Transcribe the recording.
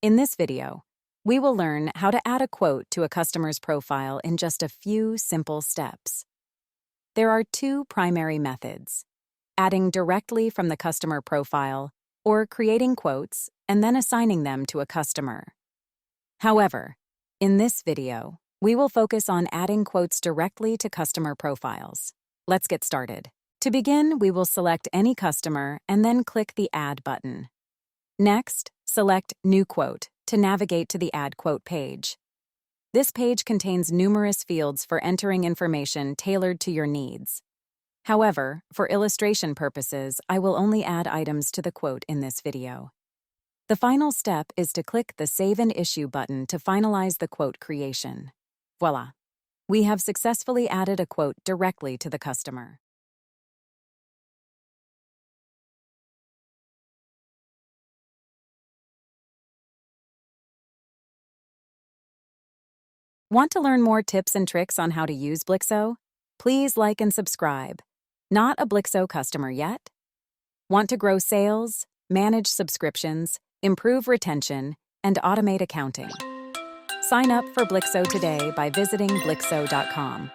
In this video, we will learn how to add a quote to a customer's profile in just a few simple steps. There are two primary methods: adding directly from the customer profile or creating quotes and then assigning them to a customer. However, in this video, we will focus on adding quotes directly to customer profiles. Let's get started. To begin, we will select any customer and then click the Add button. Next, select New Quote to navigate to the Add Quote page. This page contains numerous fields for entering information tailored to your needs. However, for illustration purposes, I will only add items to the quote in this video. The final step is to click the Save and Issue button to finalize the quote creation. Voila! We have successfully added a quote directly to the customer. Want to learn more tips and tricks on how to use Blixo? Please like and subscribe. Not a Blixo customer yet? Want to grow sales, manage subscriptions, improve retention, and automate accounting? Sign up for Blixo today by visiting Blixo.com.